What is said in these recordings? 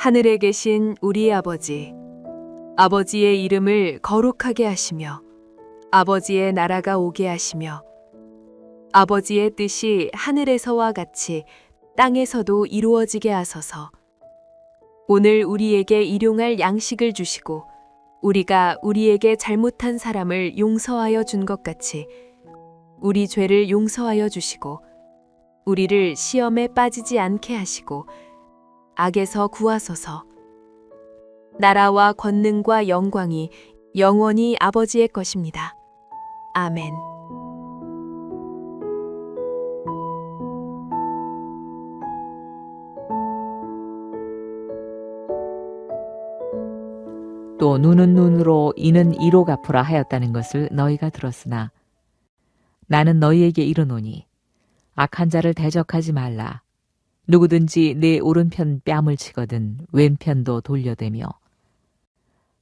하늘에 계신 우리 아버지, 아버지의 이름을 거룩하게 하시며 아버지의 나라가 오게 하시며 아버지의 뜻이 하늘에서와 같이 땅에서도 이루어지게 하소서. 오늘 우리에게 일용할 양식을 주시고 우리가 우리에게 잘못한 사람을 용서하여 준 것 같이 우리 죄를 용서하여 주시고 우리를 시험에 빠지지 않게 하시고 악에서 구하소서. 나라와 권능과 영광이 영원히 아버지의 것입니다. 아멘. 또 눈은 눈으로 이는 이로 갚으라 하였다는 것을 너희가 들었으나 나는 너희에게 이르노니 악한 자를 대적하지 말라. 누구든지 내 오른편 뺨을 치거든 왼편도 돌려대며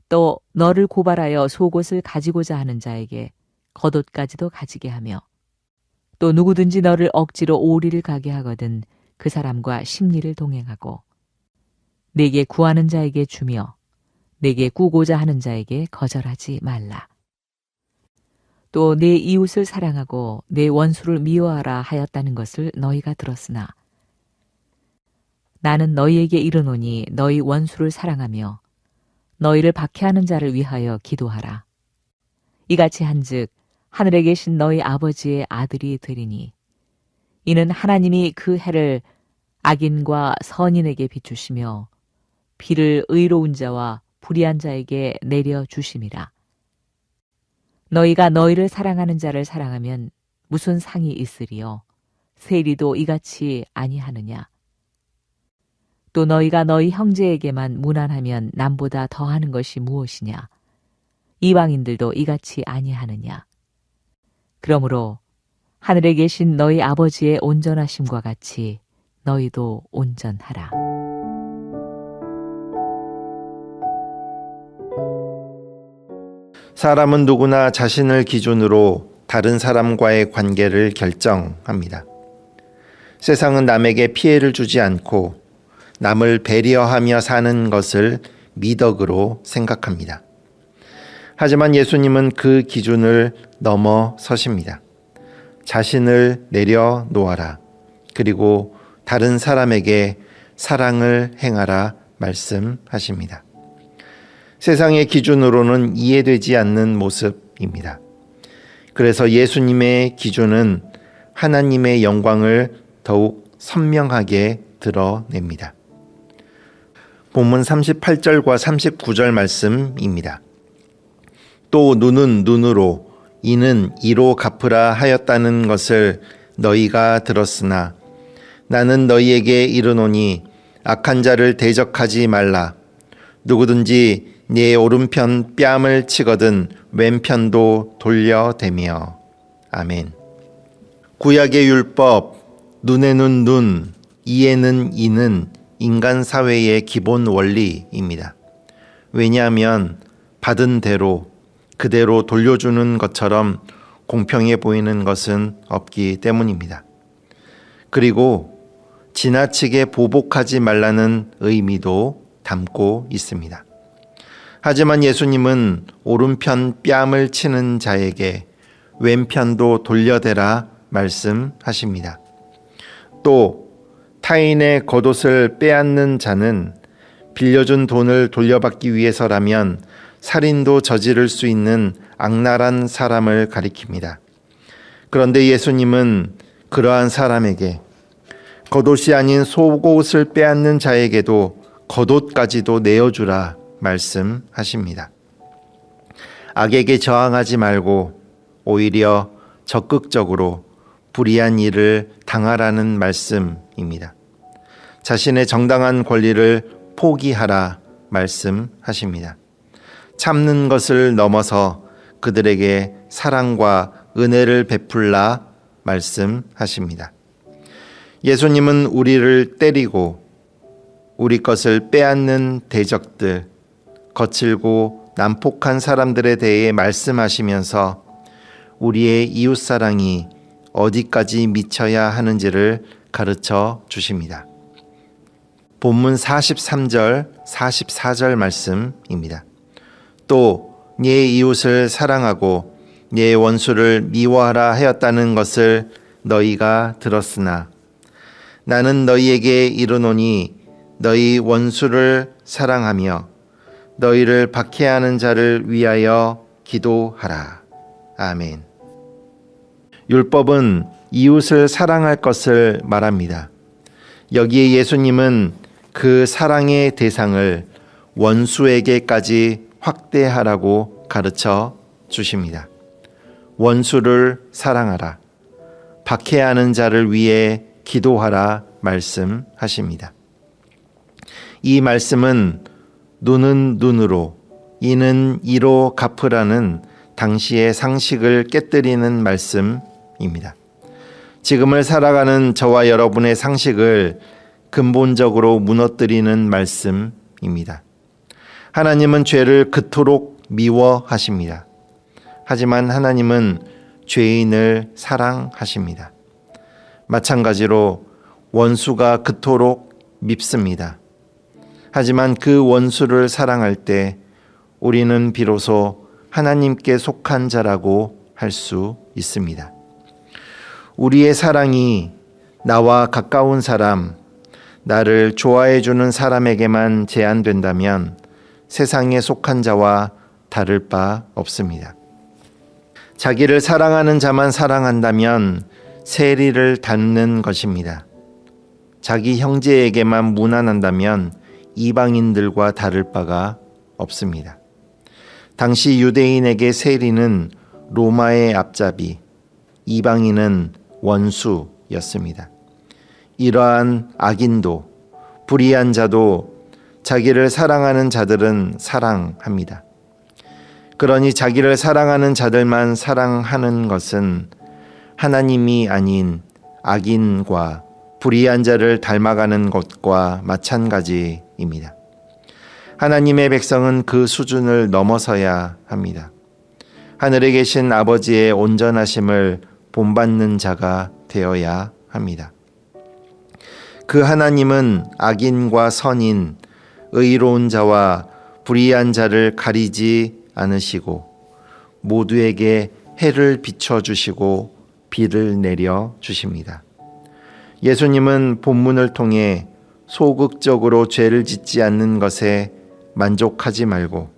또 너를 고발하여 속옷을 가지고자 하는 자에게 겉옷까지도 가지게 하며 또 누구든지 너를 억지로 오리를 가게 하거든 그 사람과 십리를 동행하고 내게 구하는 자에게 주며 내게 꾸고자 하는 자에게 거절하지 말라. 또 내 이웃을 사랑하고 내 원수를 미워하라 하였다는 것을 너희가 들었으나 나는 너희에게 이르노니 너희 원수를 사랑하며 너희를 박해하는 자를 위하여 기도하라. 이같이 한즉 하늘에 계신 너희 아버지의 아들이 되리니 이는 하나님이 그 해를 악인과 선인에게 비추시며 비를 의로운 자와 불의한 자에게 내려 주심이라. 너희가 너희를 사랑하는 자를 사랑하면 무슨 상이 있으리요? 세리도 이같이 아니하느냐? 또 너희가 너희 형제에게만 무난하면 남보다 더하는 것이 무엇이냐? 이방인들도 이같이 아니하느냐? 그러므로 하늘에 계신 너희 아버지의 온전하심과 같이 너희도 온전하라. 사람은 누구나 자신을 기준으로 다른 사람과의 관계를 결정합니다. 세상은 남에게 피해를 주지 않고 남을 배려하며 사는 것을 미덕으로 생각합니다. 하지만 예수님은 그 기준을 넘어서십니다. 자신을 내려놓아라. 그리고 다른 사람에게 사랑을 행하라 말씀하십니다. 세상의 기준으로는 이해되지 않는 모습입니다. 그래서 예수님의 기준은 하나님의 영광을 더욱 선명하게 드러냅니다. 본문 38절과 39절 말씀입니다. 또 눈은 눈으로 이는 이로 갚으라 하였다는 것을 너희가 들었으나 나는 너희에게 이르노니 악한 자를 대적하지 말라. 누구든지 네 오른편 뺨을 치거든 왼편도 돌려대며. 아멘. 구약의 율법, 눈에는 눈, 이에는 이는 인간 사회의 기본 원리입니다. 왜냐하면 받은 대로 그대로 돌려주는 것처럼 공평해 보이는 것은 없기 때문입니다. 그리고 지나치게 보복하지 말라는 의미도 담고 있습니다. 하지만 예수님은 오른편 뺨을 치는 자에게 왼편도 돌려대라 말씀하십니다. 또 타인의 겉옷을 빼앗는 자는 빌려준 돈을 돌려받기 위해서라면 살인도 저지를 수 있는 악랄한 사람을 가리킵니다. 그런데 예수님은 그러한 사람에게 겉옷이 아닌 속옷을 빼앗는 자에게도 겉옷까지도 내어주라 말씀하십니다. 악에게 저항하지 말고 오히려 적극적으로 불의한 일을 당하라는 말씀입니다. 자신의 정당한 권리를 포기하라 말씀하십니다. 참는 것을 넘어서 그들에게 사랑과 은혜를 베풀라 말씀하십니다. 예수님은 우리를 때리고 우리 것을 빼앗는 대적들, 거칠고 난폭한 사람들에 대해 말씀하시면서 우리의 이웃사랑이 어디까지 미쳐야 하는지를 가르쳐 주십니다. 본문 43절, 44절 말씀입니다. 또 네 이웃을 사랑하고 네 원수를 미워하라 하였다는 것을 너희가 들었으나 나는 너희에게 이르노니 너희 원수를 사랑하며 너희를 박해하는 자를 위하여 기도하라. 아멘. 율법은 이웃을 사랑할 것을 말합니다. 여기에 예수님은 그 사랑의 대상을 원수에게까지 확대하라고 가르쳐 주십니다. 원수를 사랑하라. 박해하는 자를 위해 기도하라 말씀하십니다. 이 말씀은 눈은 눈으로, 이는 이로 갚으라는 당시의 상식을 깨뜨리는 말씀입니다. 지금을 살아가는 저와 여러분의 상식을 근본적으로 무너뜨리는 말씀입니다. 하나님은 죄를 그토록 미워하십니다. 하지만 하나님은 죄인을 사랑하십니다. 마찬가지로 원수가 그토록 밉습니다. 하지만 그 원수를 사랑할 때 우리는 비로소 하나님께 속한 자라고 할 수 있습니다. 우리의 사랑이 나와 가까운 사람, 나를 좋아해 주는 사람에게만 제한된다면 세상에 속한 자와 다를 바 없습니다. 자기를 사랑하는 자만 사랑한다면 세리를 닫는 것입니다. 자기 형제에게만 무난한다면 이방인들과 다를 바가 없습니다. 당시 유대인에게 세리는 로마의 앞잡이, 이방인은 원수였습니다. 이러한 악인도 불의한 자도 자기를 사랑하는 자들은 사랑합니다. 그러니 자기를 사랑하는 자들만 사랑하는 것은 하나님이 아닌 악인과 불의한 자를 닮아가는 것과 마찬가지입니다. 하나님의 백성은 그 수준을 넘어서야 합니다. 하늘에 계신 아버지의 온전하심을 본받는 자가 되어야 합니다. 그 하나님은 악인과 선인, 의로운 자와 불의한 자를 가리지 않으시고 모두에게 해를 비춰주시고 비를 내려 주십니다. 예수님은 본문을 통해 소극적으로 죄를 짓지 않는 것에 만족하지 말고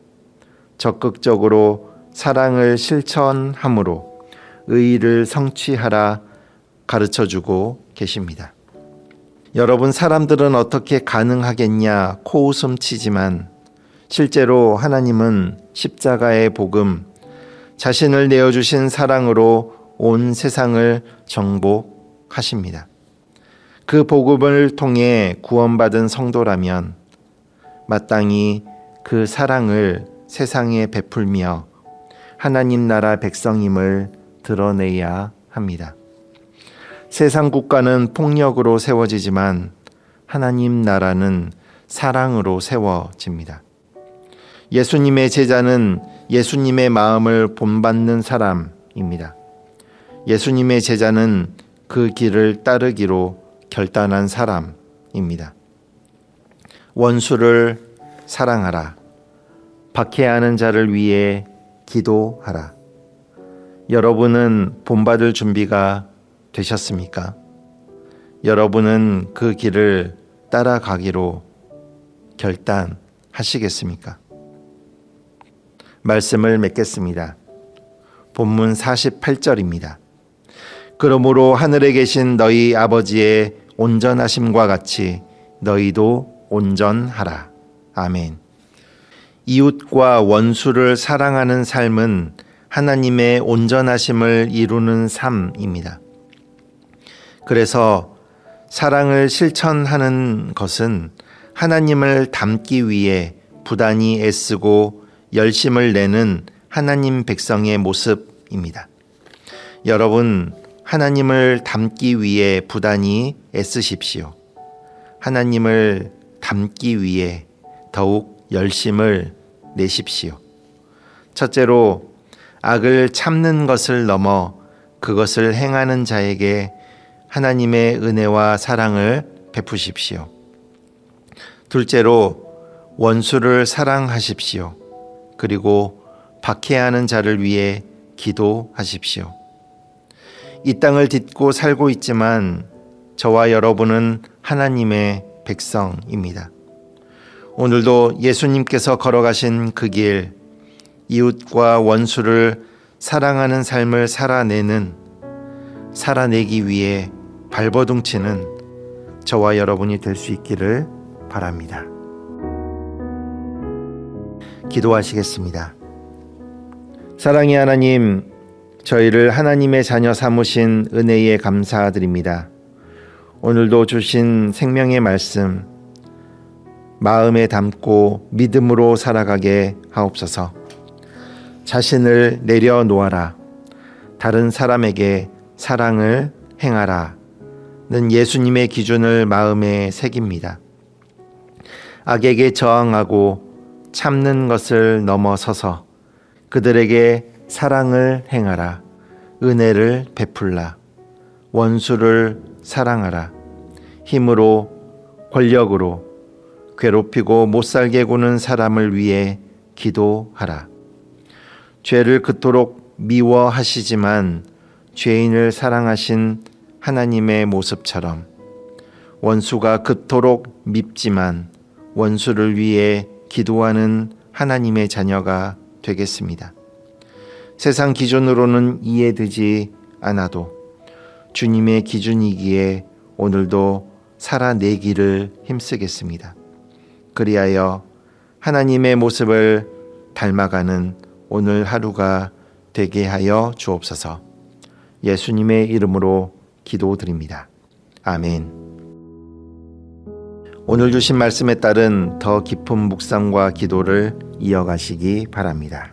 적극적으로 사랑을 실천함으로 의의를 성취하라 가르쳐주고 계십니다. 여러분, 사람들은 어떻게 가능하겠냐 코웃음 치지만 실제로 하나님은 십자가의 복음, 자신을 내어주신 사랑으로 온 세상을 정복하십니다. 그 복음을 통해 구원받은 성도라면 마땅히 그 사랑을 세상에 베풀며 하나님 나라 백성임을 드러내야 합니다. 세상 국가는 폭력으로 세워지지만 하나님 나라는 사랑으로 세워집니다. 예수님의 제자는 예수님의 마음을 본받는 사람입니다. 예수님의 제자는 그 길을 따르기로 결단한 사람입니다. 원수를 사랑하라. 박해하는 자를 위해 기도하라. 여러분은 본받을 준비가 되셨습니까? 여러분은 그 길을 따라가기로 결단하시겠습니까? 말씀을 맺겠습니다. 본문 48절입니다. 그러므로 하늘에 계신 너희 아버지의 온전하심과 같이 너희도 온전하라. 아멘. 이웃과 원수를 사랑하는 삶은 하나님의 온전하심을 이루는 삶입니다. 그래서 사랑을 실천하는 것은 하나님을 닮기 위해 부단히 애쓰고 열심을 내는 하나님 백성의 모습입니다. 여러분, 하나님을 닮기 위해 부단히 애쓰십시오. 하나님을 닮기 위해 더욱 열심을 내십시오. 첫째로, 악을 참는 것을 넘어 그것을 행하는 자에게 하나님의 은혜와 사랑을 베푸십시오. 둘째로 원수를 사랑하십시오. 그리고 박해하는 자를 위해 기도하십시오. 이 땅을 딛고 살고 있지만 저와 여러분은 하나님의 백성입니다. 오늘도 예수님께서 걸어가신 그 길, 이웃과 원수를 사랑하는 삶을 살아내기 위해 발버둥치는 저와 여러분이 될 수 있기를 바랍니다. 기도하시겠습니다. 사랑의 하나님, 저희를 하나님의 자녀 삼으신 은혜에 감사드립니다. 오늘도 주신 생명의 말씀, 마음에 담고 믿음으로 살아가게 하옵소서. 자신을 내려놓아라. 다른 사람에게 사랑을 행하라는 예수님의 기준을 마음에 새깁니다. 악에게 저항하고 참는 것을 넘어서서 그들에게 사랑을 행하라. 은혜를 베풀라. 원수를 사랑하라. 힘으로 권력으로 괴롭히고 못살게 구는 사람을 위해 기도하라. 죄를 그토록 미워하시지만 죄인을 사랑하신 하나님의 모습처럼 원수가 그토록 밉지만 원수를 위해 기도하는 하나님의 자녀가 되겠습니다. 세상 기준으로는 이해되지 않아도 주님의 기준이기에 오늘도 살아내기를 힘쓰겠습니다. 그리하여 하나님의 모습을 닮아가는 오늘 하루가 되게 하여 주옵소서. 예수님의 이름으로 기도드립니다. 아멘. 오늘 주신 말씀에 따른 더 깊은 묵상과 기도를 이어가시기 바랍니다.